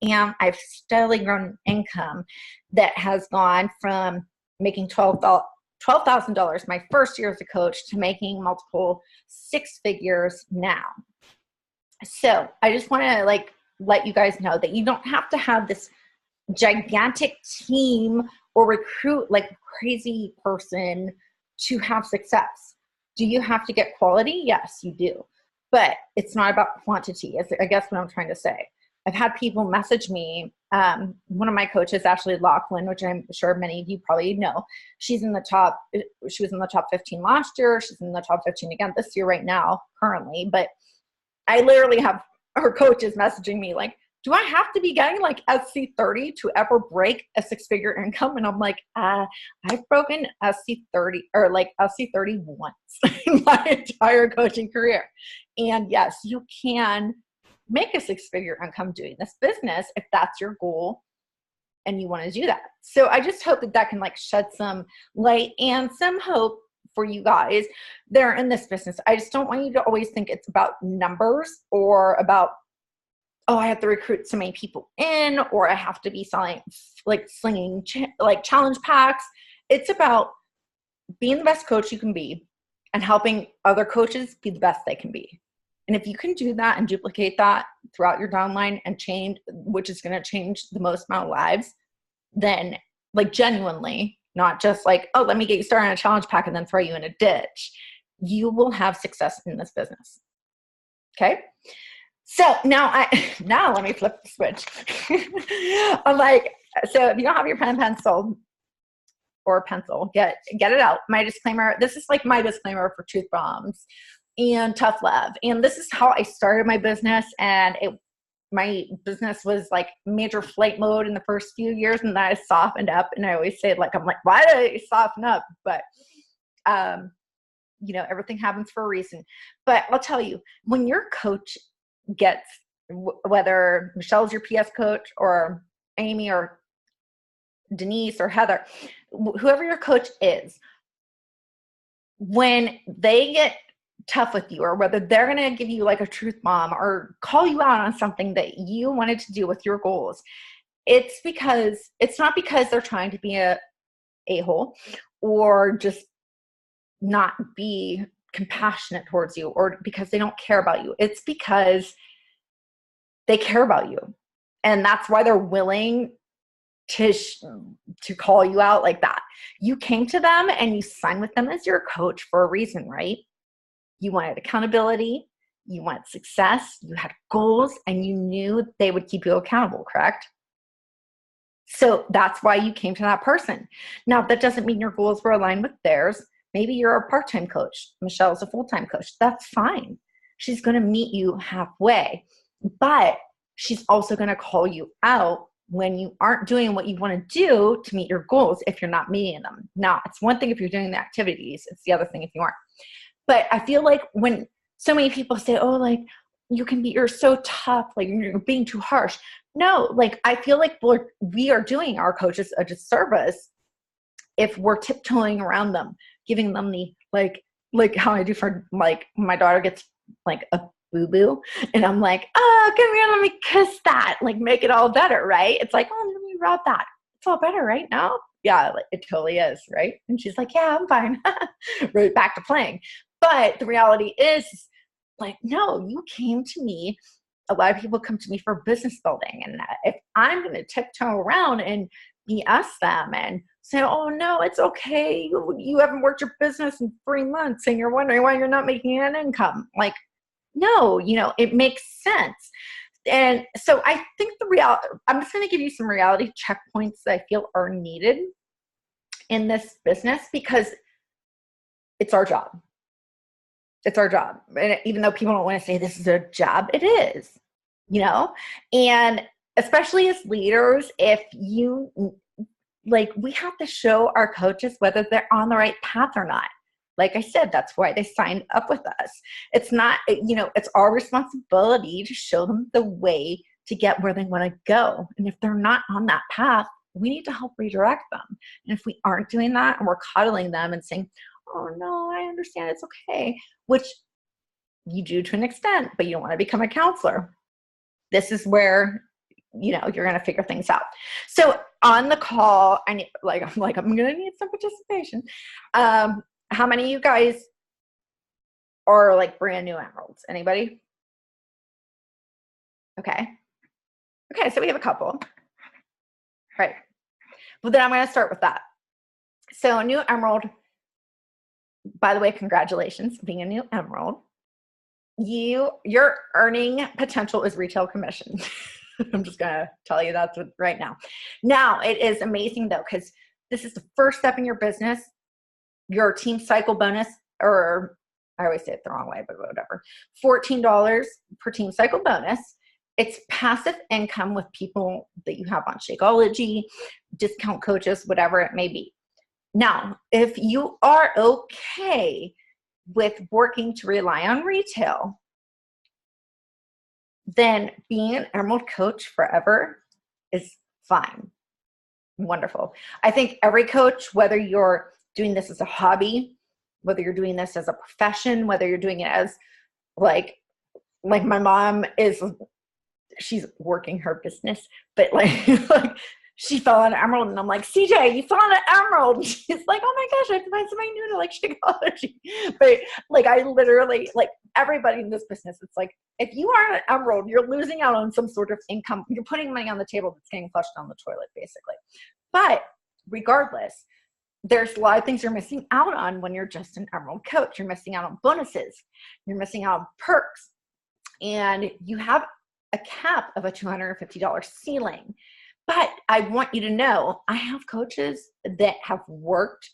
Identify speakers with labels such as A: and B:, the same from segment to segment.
A: and I've steadily grown income that has gone from making $12,000 my first year as a coach to making multiple six figures now. So I just want to like let you guys know that you don't have to have this gigantic team or recruit like a crazy person to have success. Do you have to get quality? Yes, you do. But it's not about quantity, is I guess what I'm trying to say. I've had people message me. One of my coaches, Ashley Laughlin, which I'm sure many of you probably know, she was in the top 15 last year. She's in the top 15 again this year right now, currently. But I literally have her coaches messaging me like, do I have to be getting like SC30 to ever break a six-figure income? And I'm like, I've broken SC30 or like SC30 once in my entire coaching career. And yes, you can make a six-figure income doing this business if that's your goal and you want to do that. So I just hope that that can like shed some light and some hope for you guys that are in this business. I just don't want you to always think it's about numbers or about, oh, I have to recruit so many people in, or I have to be selling, like slinging like challenge packs. It's about being the best coach you can be and helping other coaches be the best they can be. And if you can do that and duplicate that throughout your downline and change, which is going to change the most amount of lives, then like genuinely, not just like, oh, let me get you started on a challenge pack and then throw you in a ditch, you will have success in this business. Okay. So now let me flip the switch. I'm like, so if you don't have your pen and pencil or pencil, get it out. My disclaimer, this is like my disclaimer for truth bombs and tough love. And this is how I started my business. And my business was like major flight mode in the first few years. And then I softened up, and I always say like, I'm like, why did I soften up? But, you know, everything happens for a reason. But I'll tell you, when your coach gets, whether Michelle's your PS coach or Amy or Denise or Heather, whoever your coach is, when they get tough with you, or whether they're going to give you like a truth bomb or call you out on something that you wanted to do with your goals, it's not because they're trying to be a a-hole or just not be compassionate towards you, or because they don't care about you. It's because they care about you. And that's why they're willing to call you out like that. You came to them and you signed with them as your coach for a reason, right? You wanted accountability, you wanted success, you had goals, and you knew they would keep you accountable, correct? So that's why you came to that person. Now, that doesn't mean your goals were aligned with theirs. Maybe you're a part-time coach. Michelle's a full-time coach. That's fine. She's going to meet you halfway, but she's also going to call you out when you aren't doing what you want to do to meet your goals if you're not meeting them. Now, it's one thing if you're doing the activities. It's the other thing if you aren't. But I feel like when so many people say, oh, like you're so tough, like you're being too harsh. No, like I feel like we are doing our coaches a disservice if we're tiptoeing around them, giving them the like how I do for like my daughter gets like a boo-boo and I'm like, oh, come here, let me kiss that, like make it all better, right? It's like, oh, let me rub that. It's all better right now. Yeah, like, it totally is, right? And she's like, yeah, I'm fine. Right back to playing. But the reality is like, no, you came to me. A lot of people come to me for business building. And if I'm going to tiptoe around and BS them and say, oh, no, it's okay. You haven't worked your business in 3 months and you're wondering why you're not making an income. Like, no, it makes sense. And so I think I'm just going to give you some reality checkpoints that I feel are needed in this business because it's our job. It's our job. And even though people don't want to say this is a job, it is, and especially as leaders, if we have to show our coaches whether they're on the right path or not. Like I said, that's why they signed up with us. It's not, it's our responsibility to show them the way to get where they want to go. And if they're not on that path, we need to help redirect them. And if we aren't doing that and we're coddling them and saying, oh no, I understand, it's okay, which you do to an extent, but you don't want to become a counselor. This is where you're going to figure things out. So on the call, I'm going to need some participation. How many of you guys are like brand new emeralds? Anybody? Okay. So we have a couple. Right. Well, then I'm going to start with that. So a new emerald, by the way, congratulations being a new emerald. Your earning potential is retail commission. I'm just going to tell you that right now. Now, it is amazing though, because this is the first step in your business. Your team cycle bonus, or I always say it the wrong way, but whatever, $14 per team cycle bonus. It's passive income with people that you have on Shakeology, discount coaches, whatever it may be. Now, if you are okay with working to rely on retail, then being an Emerald coach forever is fine. Wonderful. I think every coach, whether you're doing this as a hobby, whether you're doing this as a profession, whether you're doing it as like my mom is, she's working her business, but like she fell on an emerald, and I'm like, CJ, you fell on an emerald. She's like, oh my gosh, I have to find somebody new to like Shakeology. But like, I literally, like everybody in this business, it's like, if you are an emerald, you're losing out on some sort of income. You're putting money on the table that's getting flushed down the toilet, basically. But regardless, there's a lot of things you're missing out on when you're just an emerald coach. You're missing out on bonuses. You're missing out on perks. And you have a cap of a $250 ceiling. But I want you to know, I have coaches that have worked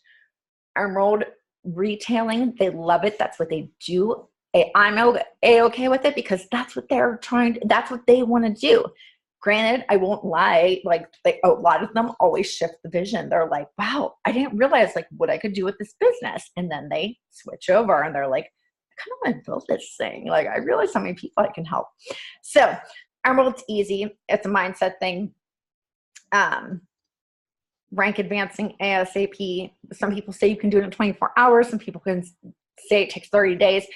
A: emerald retailing. They love it. That's what they do. I'm okay with it because that's what that's what they want to do. Granted, I won't lie, a lot of them always shift the vision. They're like, wow, I didn't realize like what I could do with this business. And then they switch over and they're like, I kind of want to build this thing. Like, I realize how many people I can help. So Emerald's easy. It's a mindset thing. Rank advancing ASAP. Some people say you can do it in 24 hours. Some people can say it takes 30 days.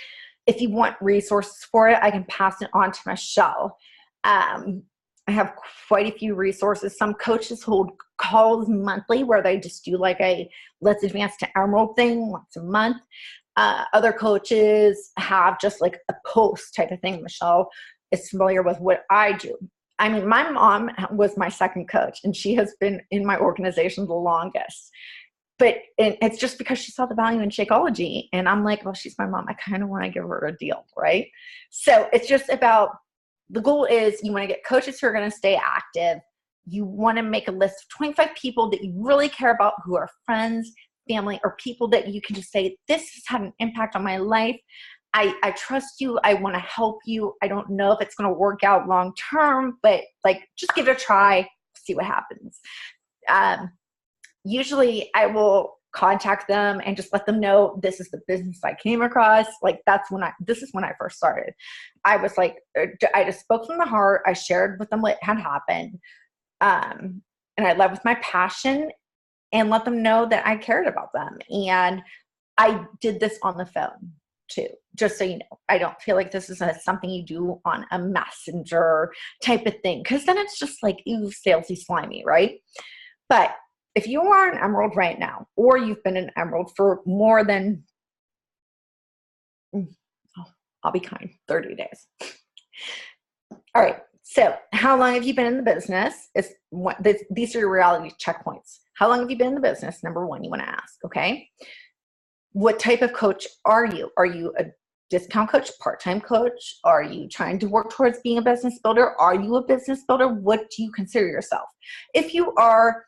A: If you want resources for it, I can pass it on to Michelle. I have quite a few resources. Some coaches hold calls monthly where they just do like a let's advance to Emerald thing once a month. Other coaches have just like a post type of thing. Michelle is familiar with what I do. I mean, my mom was my second coach, and she has been in my organization the longest. But it's just because she saw the value in Shakeology. And I'm like, well, she's my mom. I kind of want to give her a deal, right? So it's just about, the goal is you want to get coaches who are going to stay active. You want to make a list of 25 people that you really care about, who are friends, family, or people that you can just say, this has had an impact on my life. I trust you. I want to help you. I don't know if it's going to work out long term, but like, just give it a try, see what happens. Usually I will contact them and just let them know this is the business I came across. Like, this is when I first started. I was like, I just spoke from the heart. I shared with them what had happened. And I led with my passion and let them know that I cared about them. And I did this on the phone too, just so you know. I don't feel like this is something you do on a messenger type of thing, because then it's just like, ooh, salesy, slimy, right? But if you are an Emerald right now, or you've been an Emerald for more than, I'll be kind, 30 days. All right. So how long have you been in the business? These are your reality checkpoints. How long have you been in the business? Number one, you want to ask, okay? What type of coach are you? Are you a discount coach, part-time coach? Are you trying to work towards being a business builder? Are you a business builder? What do you consider yourself? If you are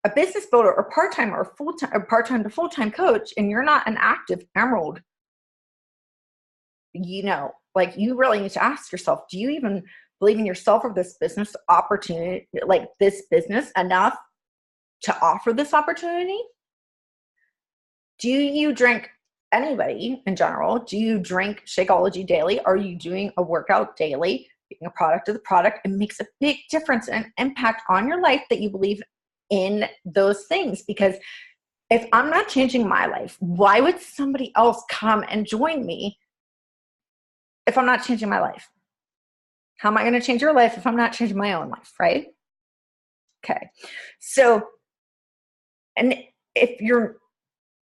A: a business builder or part-time or full-time or part-time to full-time coach, and you're not an active Emerald, like, you really need to ask yourself, do you even believe in yourself or this business opportunity, like this business enough to offer this opportunity? Do you drink, anybody in general, do you drink Shakeology daily? Are you doing a workout daily? Being a product of the product, it makes a big difference and impact on your life that you believe in those things. Because if I'm not changing my life, why would somebody else come and join me if I'm not changing my life? How am I going to change your life if I'm not changing my own life, right? Okay. So, and if you're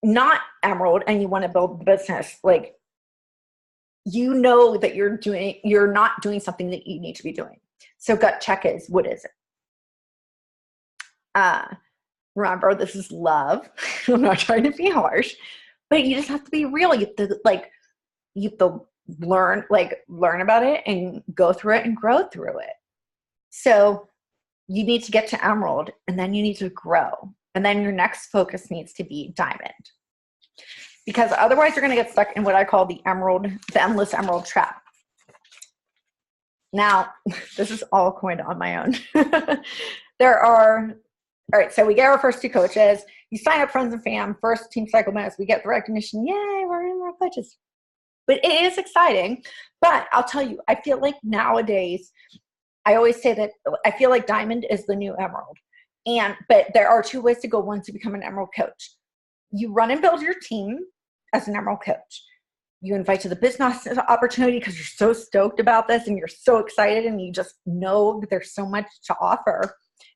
A: not emerald and you want to build the business, like, you know that you're not doing something that you need to be doing. So gut check is, what is it? Remember, this is love. I'm not trying to be harsh, but you just have to be real. You have to learn about it and go through it and grow through it. So you need to get to emerald, and then you need to grow. And then your next focus needs to be diamond. Because otherwise you're going to get stuck in what I call the endless emerald trap. Now, this is all coined on my own. All right, so we get our first 2 coaches. You sign up friends and fam, first team cycle bonus. We get the recognition. Yay, we're in more coaches. But it is exciting. But I'll tell you, I feel like nowadays, I always say that I feel like diamond is the new emerald. But there are 2 ways to go once you become an emerald coach. You run and build your team as an emerald coach. You invite to the business opportunity because you're so stoked about this and you're so excited and you just know that there's so much to offer.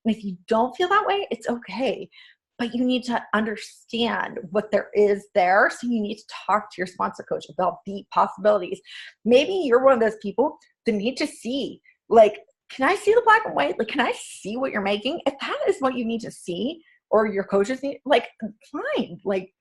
A: And if you don't feel that way, it's okay. But you need to understand what there is there. So you need to talk to your sponsor coach about the possibilities. Maybe you're one of those people that need to see, like, can I see the black and white? Like, can I see what you're making? If that is what you need to see, or your coaches need, like, fine. Like,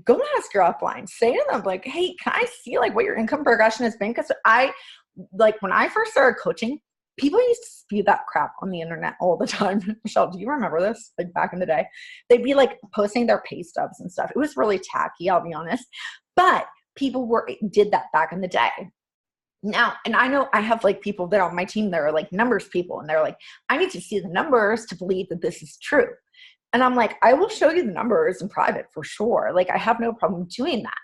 A: go ask your upline. Say to them, like, hey, can I see, like, what your income progression has been? Because when I first started coaching, people used to spew that crap on the internet all the time. Michelle, do you remember this? Like, back in the day, they'd be like posting their pay stubs and stuff. It was really tacky, I'll be honest. But people did that back in the day. Now, and I know I have like people that are on my team that are like numbers people, and they're like, I need to see the numbers to believe that this is true. And I'm like, I will show you the numbers in private for sure. Like, I have no problem doing that.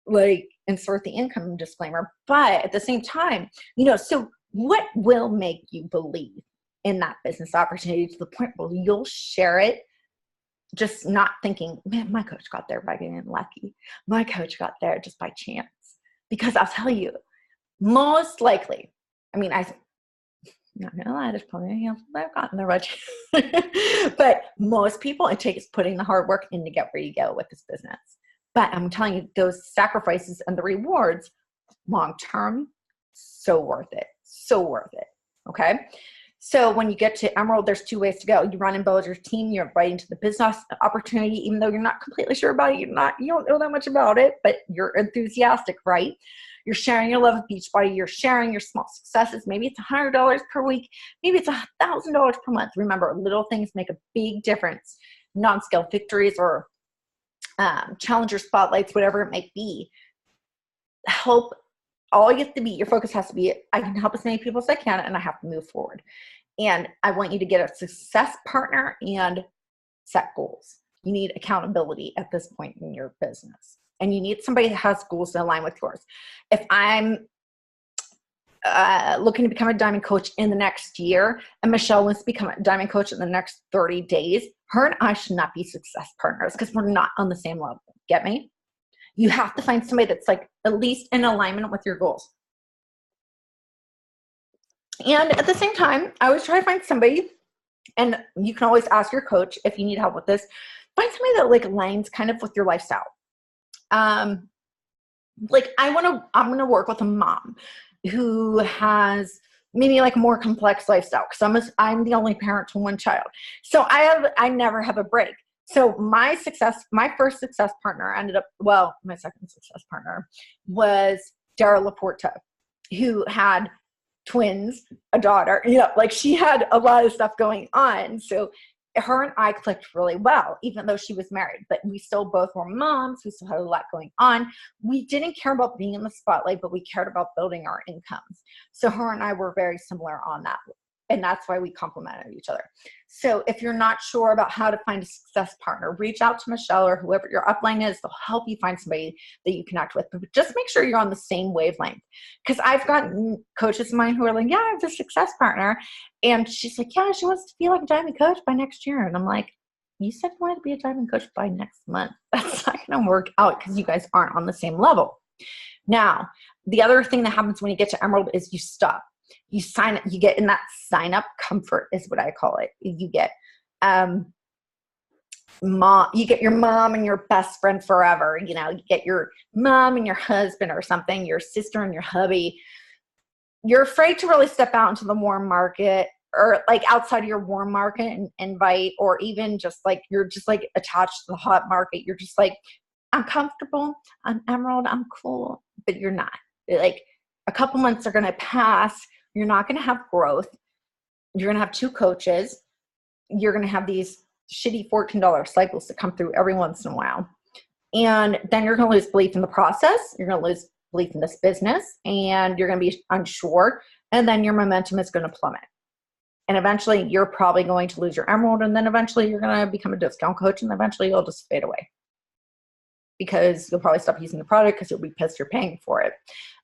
A: Like, insert the income disclaimer. But at the same time, so what will make you believe in that business opportunity to the point where you'll share it, just not thinking, man, my coach got there by getting lucky. My coach got there just by chance. Because I'll tell you, most likely, I mean, I'm not gonna lie, there's probably a handful that have gotten there by chance. But most people, it takes putting the hard work in to get where you go with this business. But I'm telling you, those sacrifices and the rewards, long term, so worth it. So worth it. Okay. So when you get to emerald, there's 2 ways to go. You run and build your team. You're right into the business opportunity, even though you're not completely sure about it. You don't know that much about it, but you're enthusiastic, right? You're sharing your love of Beachbody. You're sharing your small successes. Maybe it's $100 per week. Maybe it's $1,000 per month. Remember, little things make a big difference. Non-scale victories or challenger spotlights, whatever it might be. All you have to be, your focus has to be, I can help as many people as I can, and I have to move forward. And I want you to get a success partner and set goals. You need accountability at this point in your business. And you need somebody that has goals that align with yours. If I'm looking to become a diamond coach in the next year, and Michelle wants to become a diamond coach in the next 30 days, her and I should not be success partners because we're not on the same level. Get me? You have to find somebody that's like at least in alignment with your goals. And at the same time, I always try to find somebody, and you can always ask your coach if you need help with this, find somebody that like aligns kind of with your lifestyle. Like I'm going to work with a mom who has maybe like a more complex lifestyle because I'm the only parent to 1 child. So I never have a break. So my first success partner my second success partner was Dara Laporta, who had twins, a daughter, like she had a lot of stuff going on. So her and I clicked really well, even though she was married, but we still both were moms. We still had a lot going on. We didn't care about being in the spotlight, but we cared about building our incomes. So her and I were very similar on that. And that's why we complemented each other. So if you're not sure about how to find a success partner, reach out to Michelle or whoever your upline is. They'll help you find somebody that you connect with. But just make sure you're on the same wavelength. Because I've got coaches of mine who are like, yeah, I have a success partner. And she's like, yeah, she wants to be like a diamond coach by next year. And I'm like, you said you wanted to be a diamond coach by next month. That's not going to work out because you guys aren't on the same level. Now, the other thing that happens when you get to emerald is you stop. You get in that sign up comfort is what I call it. You get, you get your mom and your best friend forever. You get your mom and your husband or something, your sister and your hubby. You're afraid to really step out into the warm market, or like outside of your warm market and invite, or even just like, you're just like attached to the hot market. You're just like, I'm comfortable, I'm emerald, I'm cool, but you're not. Like, a couple months are going to pass. You're not going to have growth. You're going to have 2 coaches. You're going to have these shitty $14 cycles that come through every once in a while. And then you're going to lose belief in the process. You're going to lose belief in this business, and you're going to be unsure. And then your momentum is going to plummet. And eventually you're probably going to lose your emerald. And then eventually you're going to become a discount coach, and eventually you'll just fade away, because you'll probably stop using the product because you'll be pissed you're paying for it.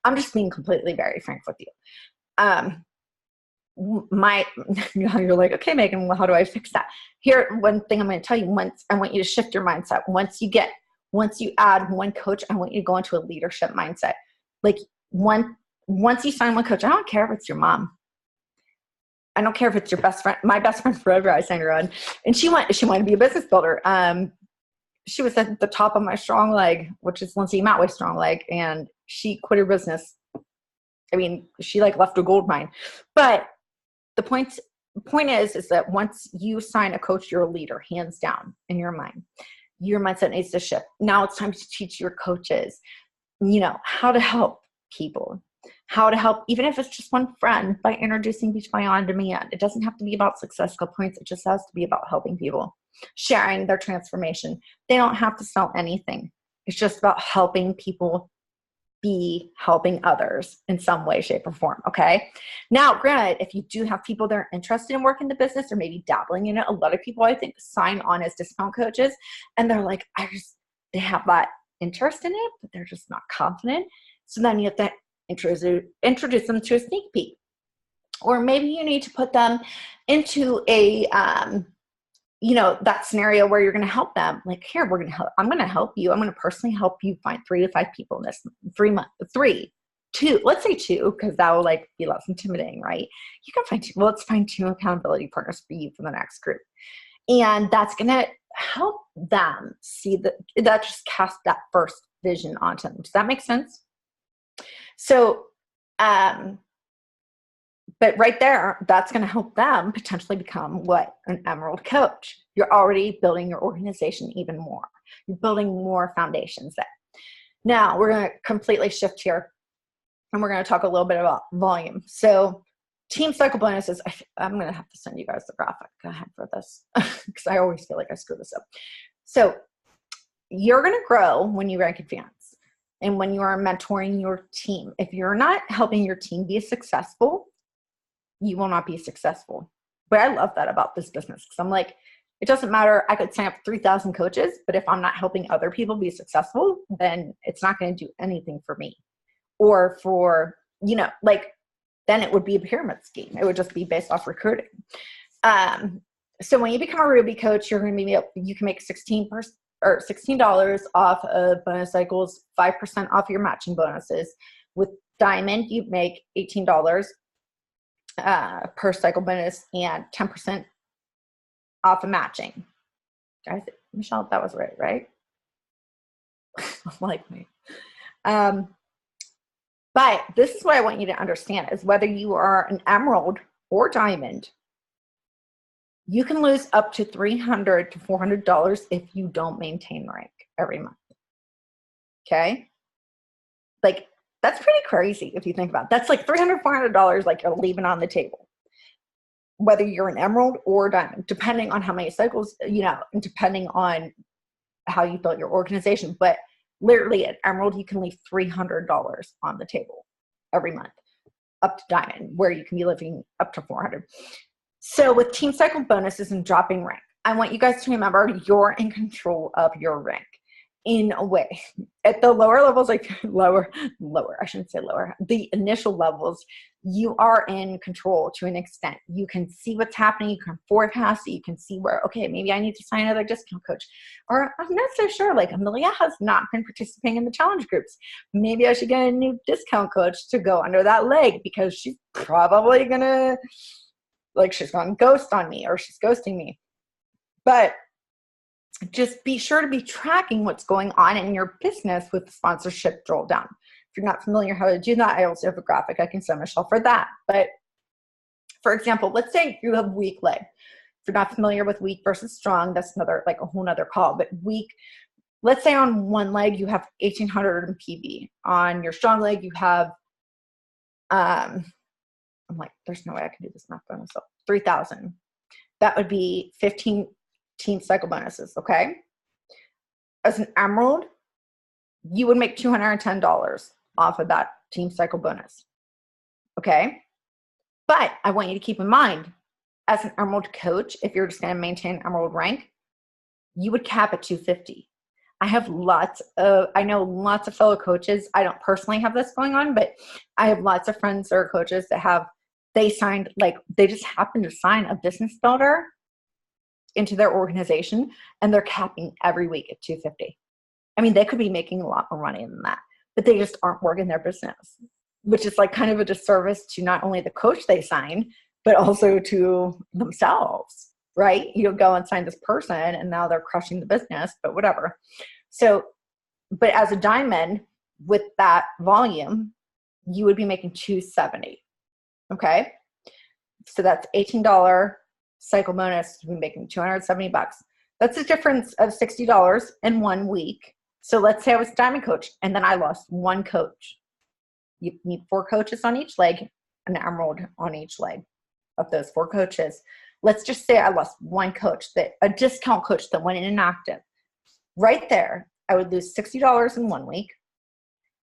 A: I'm just being completely very frank with you. You're like, okay, Megan, well, how do I fix that? Here, one thing I'm going to tell you, I want you to shift your mindset. Once you add one coach, I want you to go into a leadership mindset. Like, once you sign one coach, I don't care if it's your mom. I don't care if it's your best friend. My best friend forever, I signed her on, and she wanted to be a business builder. She was at the top of my strong leg, which is Lindsay Matway's strong leg, and she quit her business. I mean, she like left a gold mine. But the point is that once you sign a coach, you're a leader, hands down, in your mind. Your mindset needs to shift. Now it's time to teach your coaches, how to help people, how to help, even if it's just one friend, by introducing Beachbody On Demand. It doesn't have to be about successful points. It just has to be about helping people, sharing their transformation. They don't have to sell anything. It's just about helping people be helping others in some way, shape, or form. Okay. Now, granted, if you do have people that are interested in working the business or maybe dabbling in it, a lot of people, I think, sign on as discount coaches, and they're like, they have that interest in it, but they're just not confident. So then you have to introduce them to a sneak peek, or maybe you need to put them into a, that scenario where you're going to help them. Like, here, I'm going to help you. I'm going to personally help you find 3 to 5 people in this 3 months, 2, let's say 2, because that will like be less intimidating, right? You can find 2. Well, let's find 2 accountability partners for you for the next group. And that's going to help them see that just cast that first vision onto them. Does that make sense? So, but right there, that's going to help them potentially become an emerald coach. You're already building your organization even more. You're building more foundations there. Now we're going to completely shift here, and we're going to talk a little bit about volume. So team cycle bonuses, I'm going to have to send you guys the graphic ahead for this because I always feel like I screw this up. So you're going to grow when you rank advance and when you are mentoring your team. If you're not helping your team be successful, you will not be successful. But I love that about this business, because I'm like, it doesn't matter. I could sign up 3,000 coaches, but if I'm not helping other people be successful, then it's not going to do anything for me. Or for, then it would be a pyramid scheme. It would just be based off recruiting. So when you become a Ruby coach, you can make $16 off of bonus cycles, 5% off your matching bonuses. With Diamond, you make $18 per cycle bonus and 10% off of matching. Michelle, that was right? Like me. But this is what I want you to understand, is whether you are an emerald or diamond, you can lose up to $300 to $400 if you don't maintain rank every month. Okay? Like, that's pretty crazy if you think about it. That's like $300, $400 like you're leaving on the table, whether you're an emerald or diamond, depending on how many cycles, and depending on how you built your organization. But literally at emerald, you can leave $300 on the table every month, up to diamond, where you can be living up to $400. So with team cycle bonuses and dropping rank, I want you guys to remember you're in control of your rank. in a way. At the lower levels, like lower, I shouldn't say lower, the initial levels, you are in control to an extent. You can see what's happening, you can forecast it, you can see where, okay, maybe I need to sign another discount coach. Or I'm not so sure, like Amelia has not been participating in the challenge groups. Maybe I should get a new discount coach to go under that leg, because she's probably gonna, like, she's gonna ghost on me, or she's ghosting me. But just be sure to be tracking what's going on in your business with the sponsorship drill down. If you're not familiar how to do that, I also have a graphic I can send Michelle for that. But for example, let's say you have weak leg. If you're not familiar with weak versus strong, that's another, like a whole nother call. But weak, let's say on one leg you have 1,800 in PV. On your strong leg you have, I'm like, there's no way I can do this math by myself, 3,000. That would be 15 team cycle bonuses, okay? As an emerald, you would make $210 off of that team cycle bonus, okay? But I want you to keep in mind, as an emerald coach, if you're just gonna maintain emerald rank, you would cap at 250. I know lots of fellow coaches. I don't personally have this going on, but I have lots of friends that are coaches that they signed, like, they just happened to sign a business builder into their organization, and they're capping every week at 250. I mean, they could be making a lot more money than that, but they just aren't working their business, which is like kind of a disservice to not only the coach they sign, but also to themselves, right? You go and sign this person and now they're crushing the business, but whatever. So, but as a diamond with that volume, you would be making 270. Okay. So that's $18 cycle bonus. You'd be making $270. That's a difference of $60 in 1 week. So let's say I was a diamond coach and then I lost one coach. You need 4 coaches on each leg, an emerald on each leg of those 4 coaches. Let's just say I lost one coach, a discount coach that went inactive. Right there, I would lose $60 in 1 week,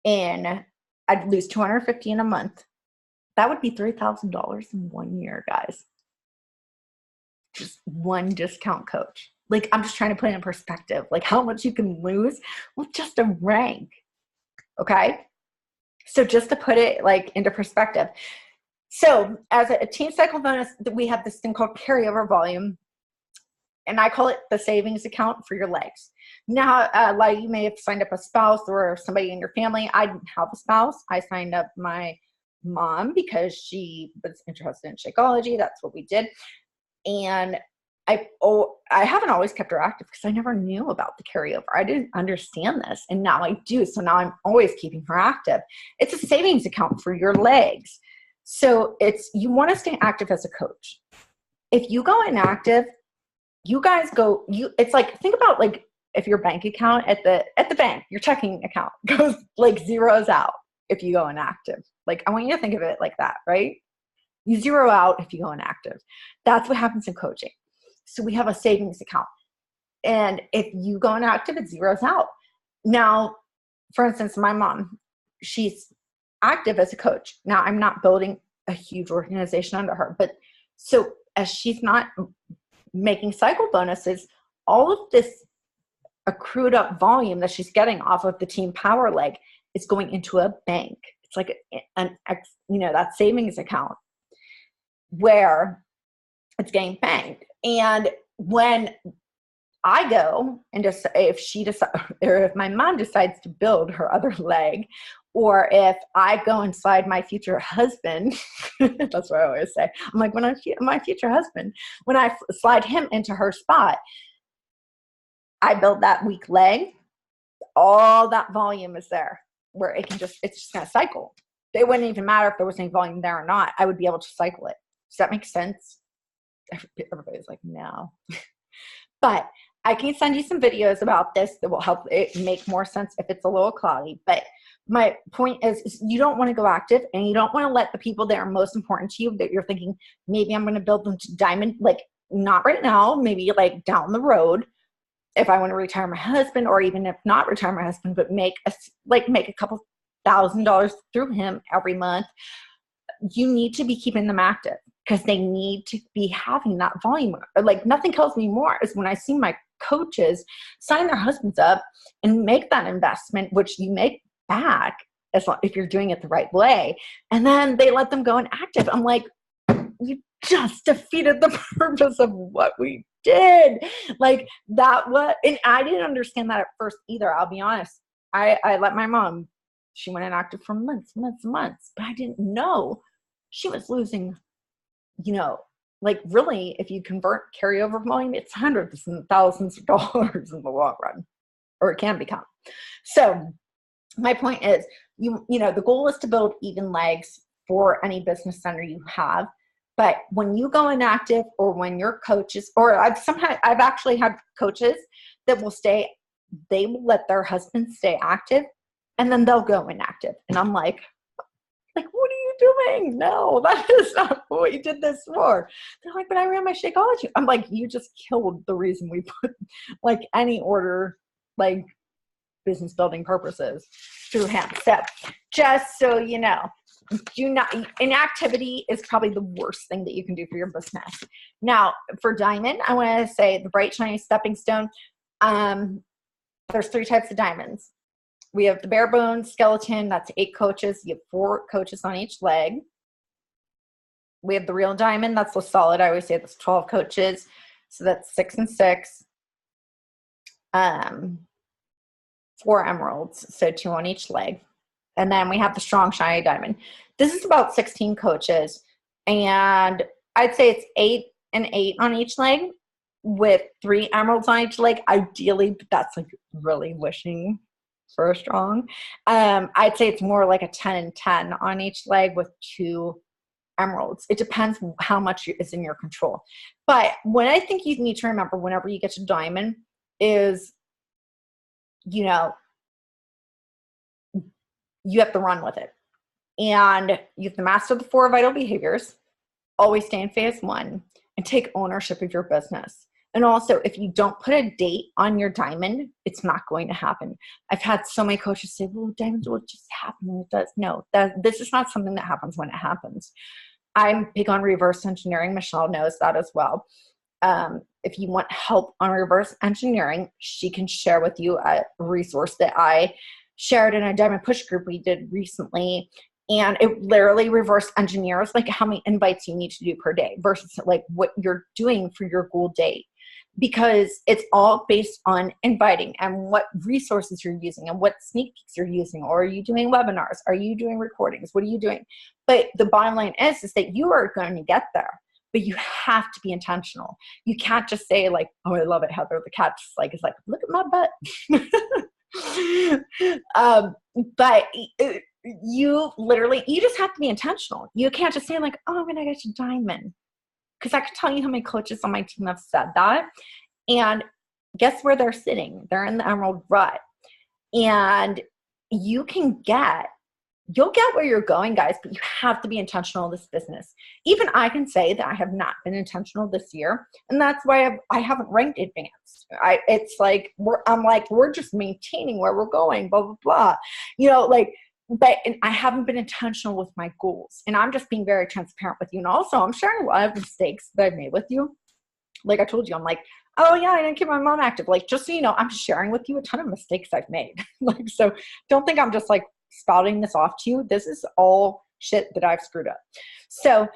A: and I'd lose $250 in a month. That would be $3,000 in 1 year, guys. Just one discount coach. Like, I'm just trying to put it in perspective, like how much you can lose with just a rank. Okay. So just to put it like into perspective. So as a team cycle bonus, we have this thing called carryover volume, and I call it the savings account for your legs. Now, like, you may have signed up a spouse or somebody in your family. I didn't have a spouse. I signed up my mom because she was interested in Shakeology. That's what we did. And I haven't always kept her active because I never knew about the carryover. I didn't understand this, and now I do. So now I'm always keeping her active. It's a savings account for your legs. So you want to stay active as a coach. If you go inactive, it's like, think about like if your bank account at the bank, your checking account goes like zeros out if you go inactive. Like, I want you to think of it like that, right? You zero out if you go inactive. That's what happens in coaching. So we have a savings account. And if you go inactive, it zeroes out. Now, for instance, my mom, she's active as a coach. Now, I'm not building a huge organization under her, but so as she's not making cycle bonuses, all of this accrued up volume that she's getting off of the team power leg is going into a bank. It's like that savings account where it's getting banked. And when I go and just, if my mom decides to build her other leg, or if I go inside my future husband, that's what I always say. I'm like, my future husband, when I slide him into her spot, I build that weak leg, all that volume is there where it's just going to cycle. It wouldn't even matter if there was any volume there or not. I would be able to cycle it. Does that make sense? Everybody's like, no. But I can send you some videos about this that will help it make more sense if it's a little cloudy. But my point is you don't want to go active, and you don't want to let the people that are most important to you that you're thinking, maybe I'm going to build them to diamond, like not right now, maybe like down the road, if I want to retire my husband, or even if not retire my husband, but make a couple $1,000s through him every month. You need to be keeping them active because they need to be having that volume. Like, nothing kills me more is when I see my coaches sign their husbands up and make that investment, which you make back as long, if you're doing it the right way. And then they let them go inactive. I'm like, you just defeated the purpose of what we did. Like that what, and I didn't understand that at first either. I'll be honest. I let my mom, she went inactive for months, but I didn't know she was losing, you know, like really, if you convert carryover volume, it's hundreds and thousands of dollars in the long run, or it can become. So my point is, you know, the goal is to build even legs for any business center you have. But when you go inactive, or when your coaches, or I've actually had coaches that will stay, they will let their husbands stay active and then they'll go inactive. And I'm like, what are you doing? No, that is not what you did this for. They're like, but I ran my Shakeology. I'm like, you just killed the reason we put like any order, like business building purposes through him. So just so you know, inactivity is probably the worst thing that you can do for your business. Now for diamond, I want to say the bright shiny stepping stone. There's 3 types of diamonds. We have the bare bones skeleton, that's 8 coaches. You have 4 coaches on each leg. We have the real diamond, that's the solid. I always say that's 12 coaches. So that's 6 and 6. 4 emeralds, so 2 on each leg. And then we have the strong shiny diamond. This is about 16 coaches. And I'd say it's 8 and 8 on each leg with 3 emeralds on each leg. Ideally, but that's like really wishing for a strong. I'd say it's more like a 10 and 10 on each leg with 2 emeralds. It depends how much is in your control. But what I think you need to remember whenever you get to diamond is, you know, you have to run with it. And you have to master the 4 vital behaviors, always stay in phase 1, and take ownership of your business. And also, if you don't put a date on your diamond, it's not going to happen. I've had so many coaches say, well, diamonds will just happen when it does. No, this is not something that happens when it happens. I'm big on reverse engineering. Michelle knows that as well. If you want help on reverse engineering, she can share with you a resource that I shared in a diamond push group we did recently. And it literally reverse engineers like how many invites you need to do per day versus like what you're doing for your goal date. Because it's all based on inviting and what resources you're using and what sneak peeks you're using. Or are you doing webinars? Are you doing recordings? What are you doing? But the bottom line is that you are going to get there, but you have to be intentional. You can't just say like, oh, I love it, Heather. The cat just like, is like, look at my butt. But you just have to be intentional. You can't just say like, oh, I'm going to get to diamond. Because I can tell you how many coaches on my team have said that. And guess where they're sitting? They're in the emerald rut. And you'll get where you're going, guys, but you have to be intentional in this business. Even I can say that I have not been intentional this year. And that's why I haven't ranked advanced. It's like, we're just maintaining where we're going, blah, blah, blah. You know, like, but I haven't been intentional with my goals. And I'm just being very transparent with you. And also I'm sharing a lot of mistakes that I've made with you. Like I told you, I'm like, oh yeah, I didn't keep my mom active. Like, just so you know, I'm sharing with you a ton of mistakes I've made. Like, so don't think I'm just like spouting this off to you. This is all shit that I've screwed up. So,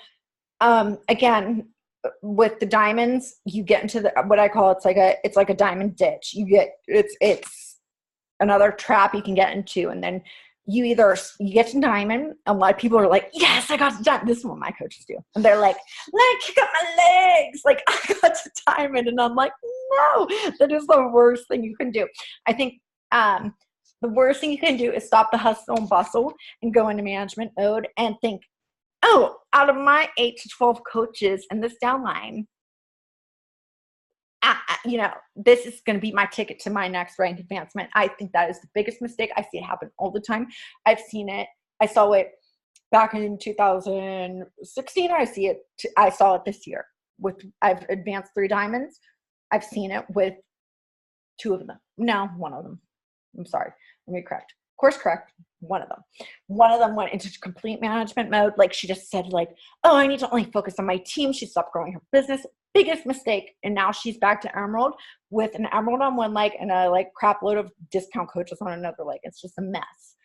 A: again, with the diamonds, you get into what I call, it's like a diamond ditch. It's another trap you can get into. And then you get to diamond, and a lot of people are like, yes, I got to diamond. This is what my coaches do. And they're like, let me kick up my legs. Like, I got to diamond. And I'm like, no, that is the worst thing you can do. I think the worst thing you can do is stop the hustle and bustle and go into management mode and think, oh, out of my 8 to 12 coaches in this downline, you know, this is going to be my ticket to my next rank advancement. I think that is the biggest mistake. I see it happen all the time. I've seen it. I saw it back in 2016. I saw it this year. I've advanced 3 diamonds. I've seen it with 2 of them. No, 1 of them. I'm sorry. Let me correct. Course correct. 1 of them. 1 of them went into complete management mode. Like, she just said like, oh, I need to only focus on my team. She stopped growing her business. biggest mistake. And now she's back to Emerald with an Emerald on one leg and a like crap load of discount coaches on another leg. It's just a mess.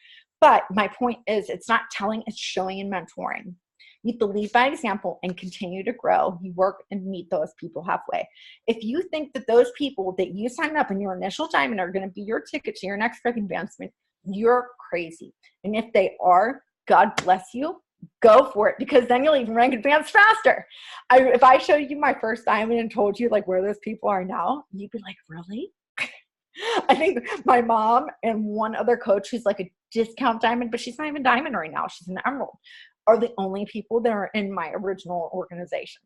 A: But my point is, it's not telling, it's showing and mentoring. You have to lead by example and continue to grow. You work and meet those people halfway. If you think that those people that you signed up in your initial diamond are going to be your ticket to your next big advancement, you're crazy. And if they are, God bless you. Go for it, because then you'll even rank advanced faster. If I showed you my first diamond and told you like where those people are now, you'd be like, really? I think my mom and one other coach who's like a discount diamond, but she's not even diamond right now, she's an emerald, are the only people that are in my original organization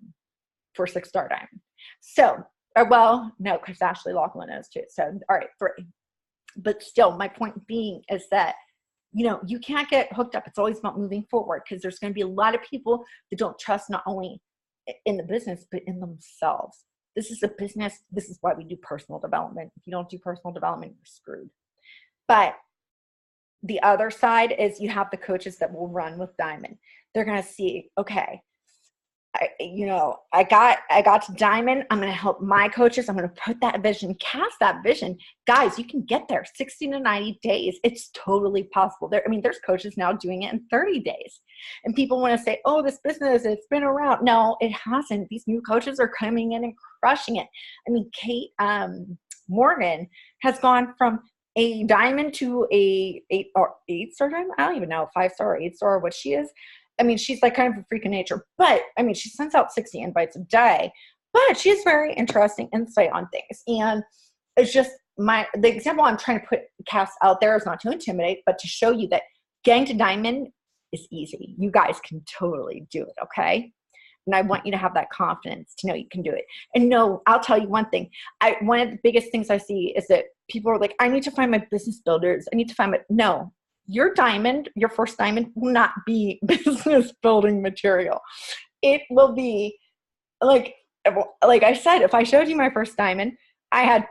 A: for 6-star diamond. So, well, no, because Ashley Laughlin is too. So, all right, 3. But still, my point being is that, you know, you can't get hooked up. It's always about moving forward, because there's going to be a lot of people that don't trust not only in the business, but in themselves. This is a business. This is why we do personal development. If you don't do personal development, you're screwed. But the other side is you have the coaches that will run with Diamond. They're going to see, okay, I got to Diamond. I'm going to help my coaches. I'm going to put that vision, cast that vision. Guys, you can get there 60 to 90 days. It's totally possible. There's coaches now doing it in 30 days. And people want to say, oh, this business, it's been around. No, it hasn't. These new coaches are coming in and crushing it. Kate Morgan has gone from a diamond to a 8-star diamond. I don't even know, 5-star or 8-star, what she is. She's like kind of a freak of nature, but she sends out 60 invites a day, but she has very interesting insight on things. And it's just the example I'm trying to cast out there is not to intimidate, but to show you that getting to diamond is easy. You guys can totally do it. Okay. And I want you to have that confidence to know you can do it. And no, I'll tell you one thing. One of the biggest things I see is that people are like, I need to find my business builders. No. Your diamond, your first diamond, will not be business building material. It will be like I said, if I showed you my first diamond, I had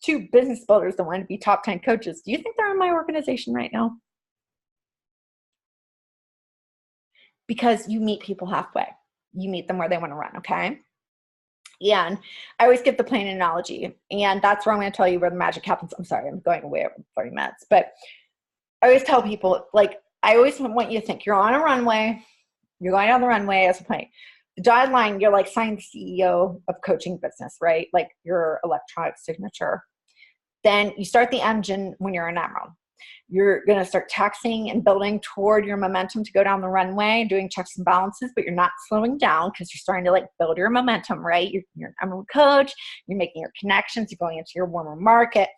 A: 2 business builders that wanted to be top 10 coaches. Do you think they're in my organization right now? Because you meet people halfway. You meet them where they want to run, okay? And I always give the plane analogy, and that's where I'm going to tell you where the magic happens. I'm sorry, I'm going away over 30 minutes, but I always tell people, I always want you to think you're on a runway, you're going down the runway as a plane. The dotted line, you're like signed CEO of coaching business, right? Like your electronic signature. Then you start the engine when you're an emerald. You're going to start taxing and building toward your momentum to go down the runway, doing checks and balances, but you're not slowing down because you're starting to build your momentum, right? You're an emerald coach, you're making your connections, you're going into your warmer market.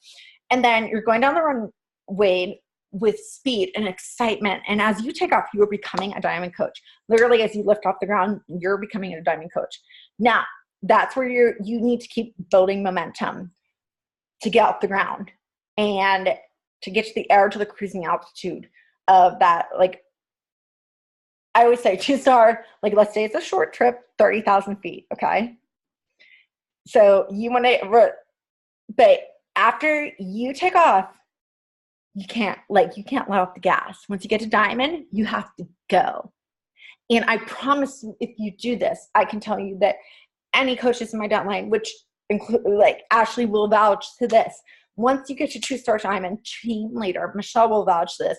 A: And then you're going down the runway with speed and excitement. And as you take off, you're becoming a diamond coach. Literally, as you lift off the ground, you're becoming a diamond coach. Now, that's where you need to keep building momentum to get off the ground and to get to the air, to the cruising altitude of that. I always say 2-star, let's say it's a short trip, 30,000 feet. Okay. So you want to, but after you take off, you can't let off the gas. Once you get to diamond, you have to go. And I promise you, if you do this, I can tell you that any coaches in my downline, which include Ashley will vouch to this. Once you get to 2-star diamond, team leader, Michelle will vouch this.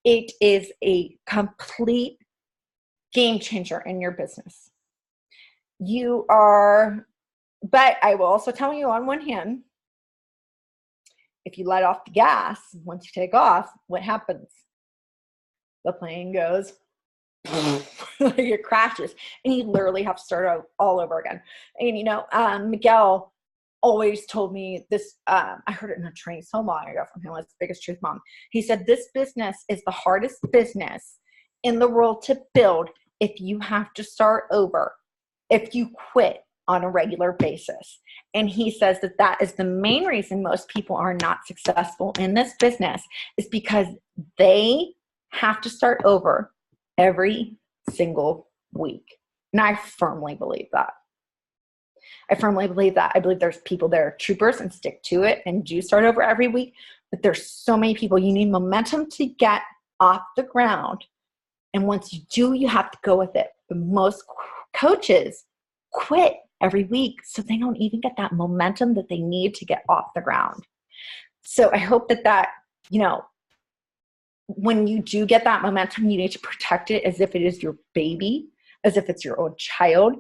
A: It is a complete game changer in your business. But I will also tell you on one hand, if you let off the gas, once you take off, what happens? The plane goes, it crashes, and you literally have to start out all over again. And Miguel always told me this, I heard it in a training so long ago from him, was the biggest truth mom. He said, this business is the hardest business in the world to build if you have to start over, if you quit on a regular basis. And he says that is the main reason most people are not successful in this business, is because they have to start over every single week. And I firmly believe that. I believe there's people that are troopers and stick to it and do start over every week. But there's so many people. You need momentum to get off the ground. And once you do, you have to go with it. But most coaches quit every week so they don't even get that momentum that they need to get off the ground. So I hope that, when you do get that momentum, you need to protect it as if it is your baby, as if it's your own child.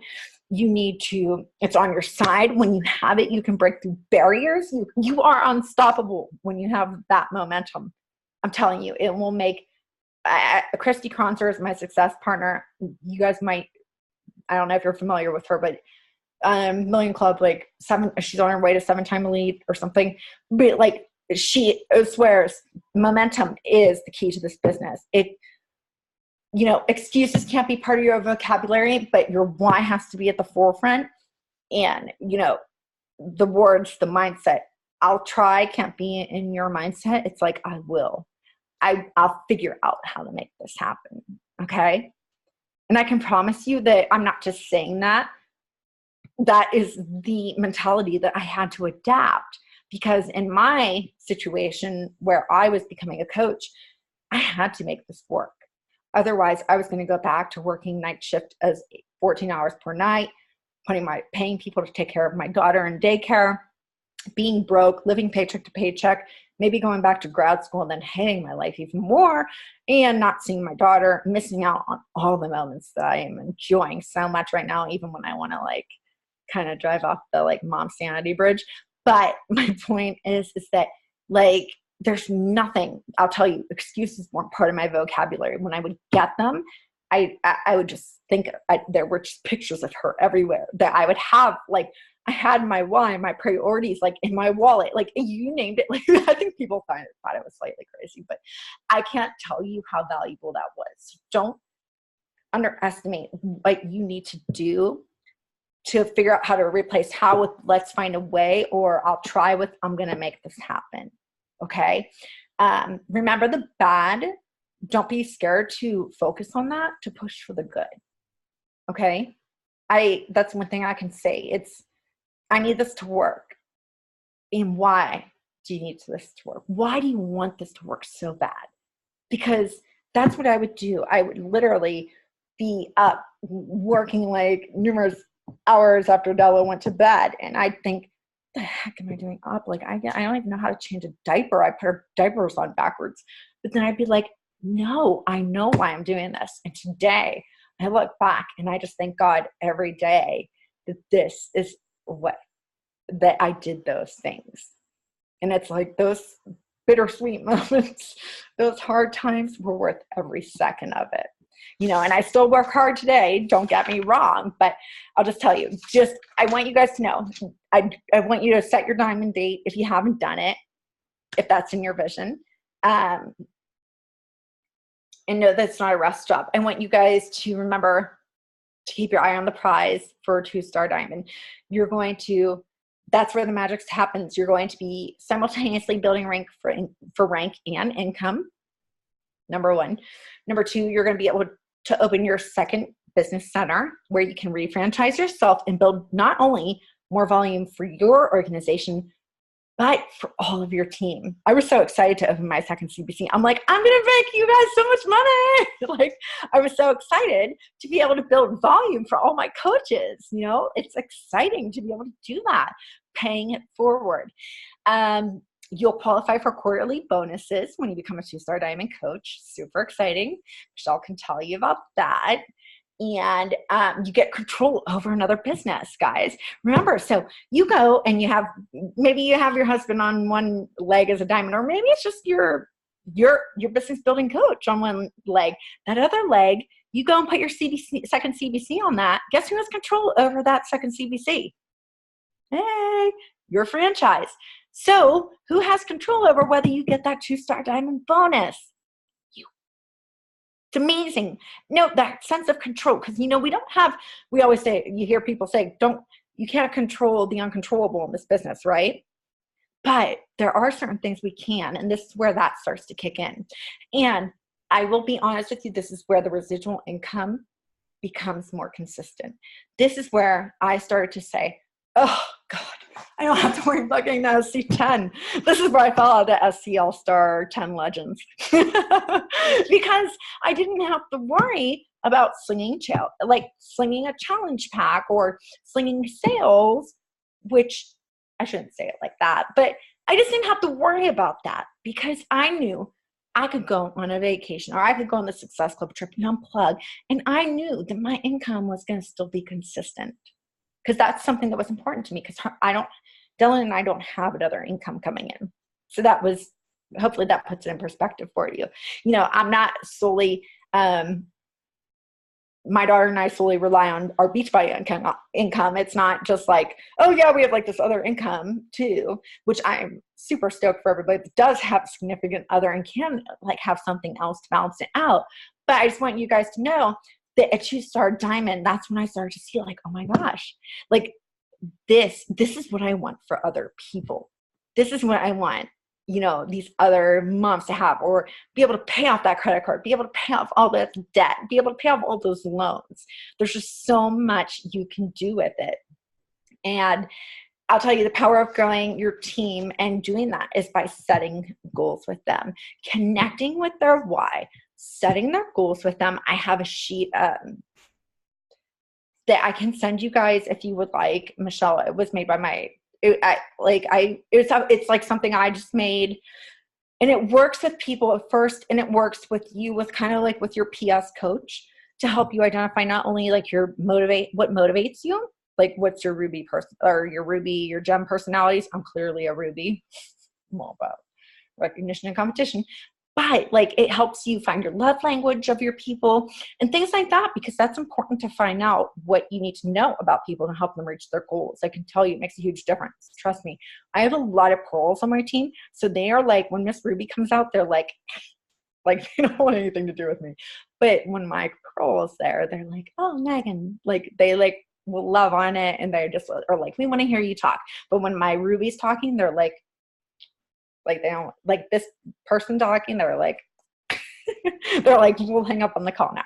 A: It's on your side. When you have it, you can break through barriers. You are unstoppable when you have that momentum. I'm telling you, it will make, Christy Kronzer is my success partner. You guys might, I don't know if you're familiar with her, but Million Club, like she's on her way to 7-time elite or something. But like, she swears momentum is the key to this business. Excuses can't be part of your vocabulary, but your why has to be at the forefront. And, the words, the mindset, I'll try can't be in your mindset. It's like, I will. I'll figure out how to make this happen. Okay. And I can promise you that I'm not just saying that. That is the mentality that I had to adapt, because in my situation where I was becoming a coach, I had to make this work. Otherwise, I was going to go back to working night shift as 14 hours per night, paying people to take care of my daughter in daycare, being broke, living paycheck to paycheck, maybe going back to grad school and then hating my life even more, and not seeing my daughter, missing out on all the moments that I am enjoying so much right now, even when I want to kind of drive off the mom sanity bridge. But my point is that there's nothing, I'll tell you, excuses weren't part of my vocabulary. When I would get them, I would just think there were just pictures of her everywhere that I would have. I had my why, my priorities, in my wallet, you named it. I think people thought it was slightly crazy, but I can't tell you how valuable that was. Don't underestimate what you need to do to figure out how to replace how with let's find a way, or I'll try with I'm going to make this happen. Okay. Remember the bad. Don't be scared to focus on that, to push for the good. Okay. That's one thing I can say. I need this to work. And why do you need this to work? Why do you want this to work so bad? Because that's what I would do. I would literally be up working numerous hours after Della went to bed. And I'd think, the heck am I doing up? I don't even know how to change a diaper. I put her diapers on backwards. But then I'd be like, no, I know why I'm doing this. And today I look back and I just thank God every day that this is that I did those things. And it's those bittersweet moments, those hard times were worth every second of it. And I still work hard today, don't get me wrong, but I'll just tell you, I want you guys to know, I want you to set your diamond date if you haven't done it, if that's in your vision, and know that's not a rest stop. I want you guys to remember to keep your eye on the prize for a 2-star diamond. That's where the magic happens. You're going to be simultaneously building rank for rank and income. Number 1. Number 2, you're going to be able to open your second business center where you can refranchise yourself and build not only more volume for your organization, but for all of your team. I was so excited to open my second CBC. I'm like, I'm going to make you guys so much money. I was so excited to be able to build volume for all my coaches. It's exciting to be able to do that, paying it forward. You'll qualify for quarterly bonuses when you become a 2-star diamond coach. Super exciting. Michelle can tell you about that. And you get control over another business, guys. Remember, so you go and maybe you have your husband on one leg as a diamond, or maybe it's just your business building coach on one leg. That other leg, you go and put your second CBC on that. Guess who has control over that second CBC? Hey, your franchise. So who has control over whether you get that 2-star diamond bonus? You. It's amazing. No, that sense of control, because we always say, you hear people say, you can't control the uncontrollable in this business, right? But there are certain things we can, and this is where that starts to kick in. And I will be honest with you, this is where the residual income becomes more consistent. This is where I started to say, oh God, I don't have to worry about getting that SC10. This is where I fell out of the SC All-Star 10 Legends. Because I didn't have to worry about slinging a challenge pack or slinging sales, which I shouldn't say it like that, but I just didn't have to worry about that because I knew I could go on a vacation or I could go on the Success Club trip and unplug. And I knew that my income was going to still be consistent because that's something that was important to me because Dylan and I don't have another income coming in. So that was, hopefully that puts it in perspective for you. You know, I'm not solely, my daughter and I solely rely on our Beachbody income. It's not just like, oh yeah, we have like this other income too, which I'm super stoked for everybody that does have significant other and can like have something else to balance it out. But I just want you guys to know that at Choose Star Diamond, that's when I started to see like, oh my gosh, like this is what I want for other people. This is what I want, you know, these other moms to have, or be able to pay off that credit card, be able to pay off all that debt, be able to pay off all those loans. There's just so much you can do with it. And I'll tell you, the power of growing your team and doing that is by setting goals with them, connecting with their why, setting their goals with them. I have a sheet that I can send you guys if you would like. Michelle, it was made by it's like something I just made, and it works with people at first, and it works with you with kind of like with your PS coach to help you identify not only like what motivates you, like what's your Ruby person or your gem personalities. I'm clearly a Ruby. I'm all about recognition and competition. But like it helps you find your love language of your people and things like that, because that's important to find out what you need to know about people and help them reach their goals. I can tell you it makes a huge difference. Trust me. I have a lot of pearls on my team. So they are like, when Miss Ruby comes out, they're like they don't want anything to do with me. But when my pearl is there, they're like, oh, Megan, like they like will love on it. And they just are like, we want to hear you talk. But when my Ruby's talking, they're like they don't like this person talking. They're like, they're like, we'll hang up on the call now.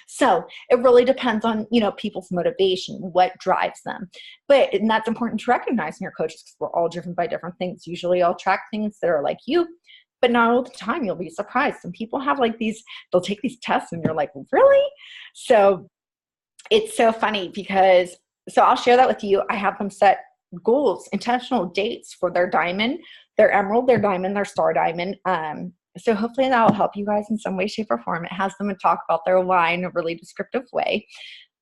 A: So it really depends on, you know, people's motivation, what drives them. And that's important to recognize in your coaches because we're all driven by different things. Usually I'll track things that are like you, but not all the time. You'll be surprised. Some people have like they'll take these tests and you're like, really? So it's so funny because, so I'll share that with you. I have them set goals, intentional dates for their diamond, their emerald, their diamond, their star diamond. So hopefully that will help you guys in some way, shape, or form. It has them to talk about their why in a really descriptive way.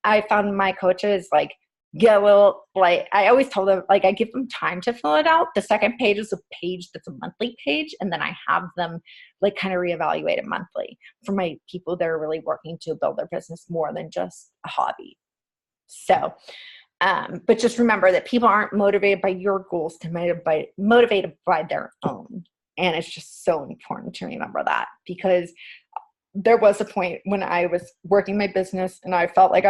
A: I found my coaches like get a little, like I always tell them, like I give them time to fill it out. The second page is a page that's a monthly page, and then I have them like kind of reevaluate it monthly for my people that are really working to build their business more than just a hobby. So but just remember that people aren't motivated by your goals, they're motivated by their own. And it's just so important to remember that, because there was a point when I was working my business and I felt like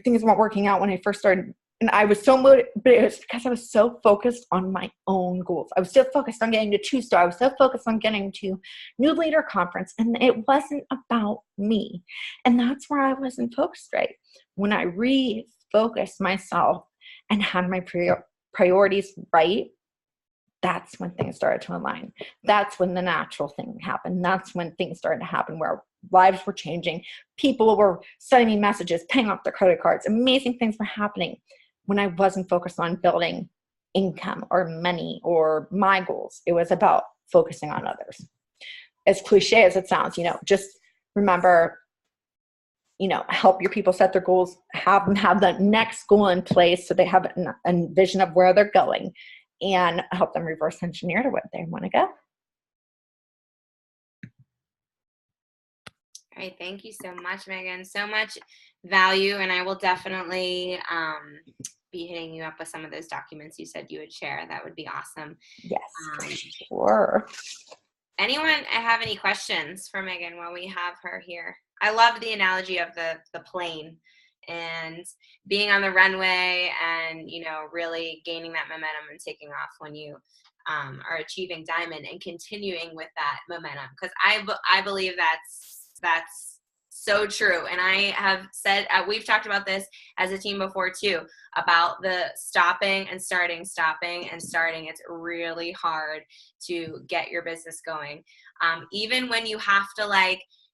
A: things weren't working out when I first started. And I was so motivated, but it was because I was so focused on my own goals. I was so focused on getting to Choose Star. I was so focused on getting to New Leader Conference. And it wasn't about me. And that's where I wasn't focused right. When I refocused myself and had my priorities right, that's when things started to align. That's when the natural thing happened. That's when things started to happen where lives were changing. People were sending me messages, paying off their credit cards. Amazing things were happening when I wasn't focused on building income or money or my goals. It was about focusing on others. As cliche as it sounds, just remember, help your people set their goals, have them have the next goal in place so they have a vision of where they're going, and help them reverse engineer to what they want to go.
B: All right. Thank you so much, Megan. So much value. And I will definitely be hitting you up with some of those documents you said you would share. That would be awesome.
A: Yes, sure.
B: Anyone have any questions for Megan while we have her here? I love the analogy of the plane and being on the runway and, really gaining that momentum and taking off when you are achieving diamond and continuing with that momentum. Because I believe that's so true. And I have said, we've talked about this as a team before too, about the stopping and starting. It's really hard to get your business going. Even when you have to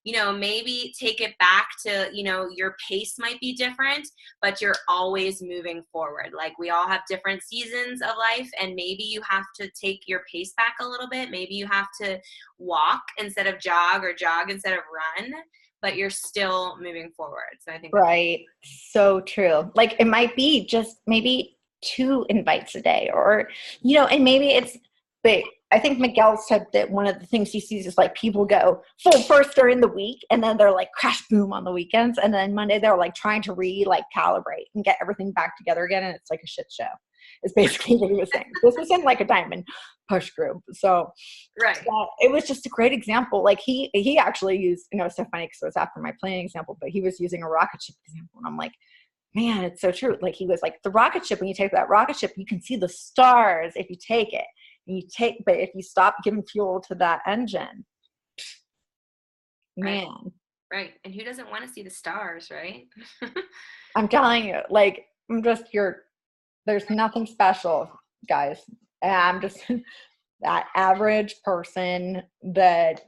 B: maybe take it back to, your pace might be different, but you're always moving forward. Like, we all have different seasons of life, and maybe you have to take your pace back a little bit. Maybe you have to walk instead of jog, or jog instead of run, but you're still moving forward. So I think
A: right. So true. Like, it might be just maybe 2 invites a day, or, and maybe but I think Miguel said that one of the things he sees is like people go full first during the week, and then they're like crash boom on the weekends. And then Monday they're like trying to calibrate and get everything back together again. And it's like a shit show. Is basically what he was saying. This was in like a diamond push group. So
B: right.
A: It was just a great example. Like he actually used, it's so funny because it was after my planning example, but he was using a rocket ship example. And I'm like, man, it's so true. Like, he was like, the rocket ship, when you take that rocket ship, you can see the stars if you take it. But if you stop giving fuel to that engine, man.
B: Right. And who doesn't want to see the stars, right?
A: I'm telling you, like, there's nothing special, guys. I'm just that average person that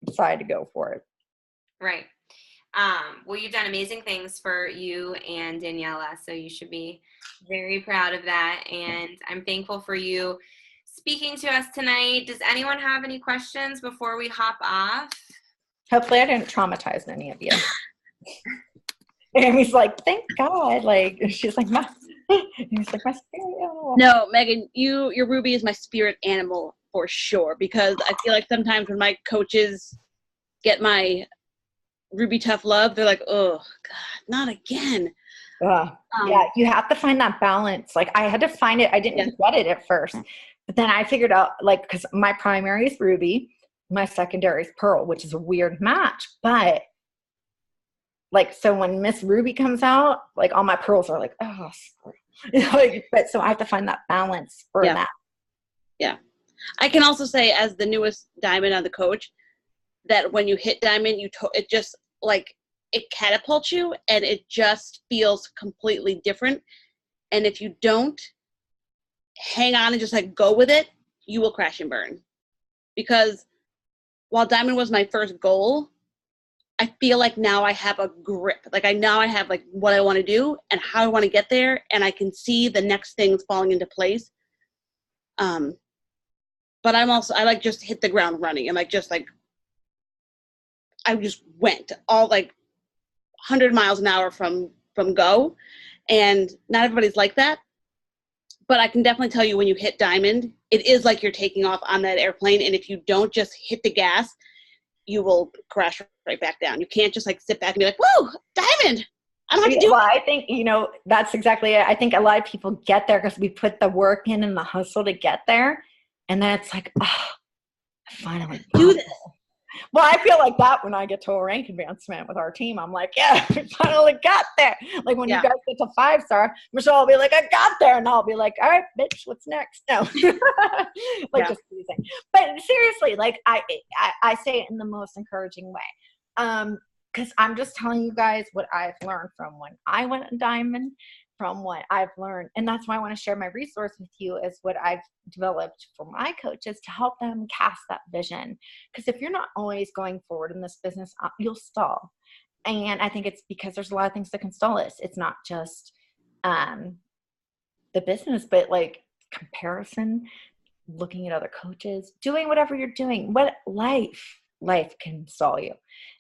A: decided to go for it.
B: Right. Well, you've done amazing things for you and Daniela, so you should be very proud of that. And I'm thankful for you speaking to us tonight. Does anyone have any questions before we hop off?
A: Hopefully I didn't traumatize any of you. Amy's like, thank God. Like, she's like, my spirit animal.
C: No, Megan, your Ruby is my spirit animal for sure, because I feel like sometimes when my coaches get my Ruby tough love, they're like, oh God, not again.
A: Yeah, you have to find that balance. Like, I had to find it. I didn't get it at first, but then I figured out, like, because my primary is Ruby, my secondary is Pearl, which is a weird match. But like, so when Miss Ruby comes out, like, all my pearls are like, oh, like, but so I have to find that balance for that.
C: Yeah. I can also say, as the newest diamond on the coach, that when you hit diamond, it just like, it catapults you, and it just feels completely different. And if you don't hang on and just like go with it, you will crash and burn. Because while diamond was my first goal, I feel like now I have a grip. Like, I have like what I want to do and how I want to get there, and I can see the next things falling into place. But I like just hit the ground running, and like I just went all like 100 miles an hour from go, and not everybody's like that. But I can definitely tell you, when you hit diamond, it is like you're taking off on that airplane, and if you don't just hit the gas, you will crash right back down. You can't just like sit back and be like, whoa, diamond, I don't have to do it.
A: Well, I think, that's exactly it. I think a lot of people get there because we put the work in and the hustle to get there. And then it's like, oh, I finally
C: do this.
A: Well, I feel like that when I get to a rank advancement with our team. I'm like, yeah, we finally got there. Like, when you guys get to 5-star, Michelle will be like, I got there. And I'll be like, all right, bitch, what's next? No. Just teasing. But seriously, like, I say it in the most encouraging way. Because I'm just telling you guys what I've learned from when I went a diamond, from what I've learned. And that's why I want to share my resource with you, is what I've developed for my coaches to help them cast that vision. Because if you're not always going forward in this business, you'll stall. And I think it's because there's a lot of things that can stall us. It's not just the business, but like comparison, looking at other coaches, doing whatever you're doing, what life can stall you.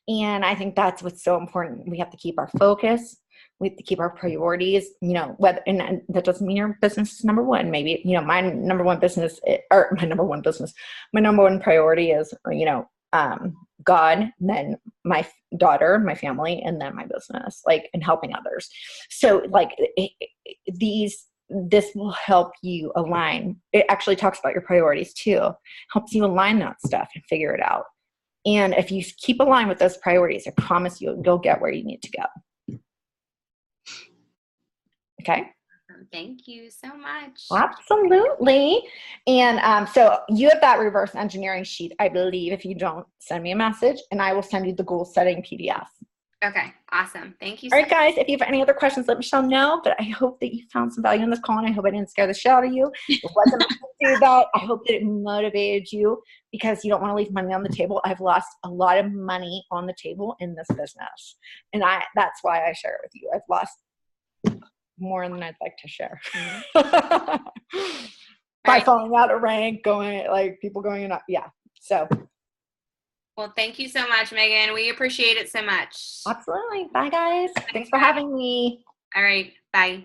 A: And I think that's what's so important. We have to keep our focus. We have to keep our priorities, whether, and that doesn't mean your business is number one. Maybe, my number one priority is, God, then my daughter, my family, and then my business, like, and helping others. So like this will help you align. It actually talks about your priorities too, helps you align that stuff and figure it out. And if you keep aligned with those priorities, I promise you'll get where you need to go. Okay.
B: Thank you so much.
A: Absolutely. And so you have that reverse engineering sheet, I believe. If you don't, send me a message and I will send you the goal setting PDF.
B: Okay, awesome. Thank you
A: All
B: so
A: right, guys, if you have any other questions, let Michelle know. But I hope that you found some value in this call, and I hope I didn't scare the shit out of you. It wasn't meant to do that. I hope that it motivated you because you don't want to leave money on the table. I've lost a lot of money on the table in this business, and that's why I share it with you. I've lost more than I'd like to share by falling out of rank, people going up. Yeah. So.
B: Well, thank you so much, Megan. We appreciate it so much.
A: Absolutely. Bye, guys. Thanks for having me.
B: All right. Bye.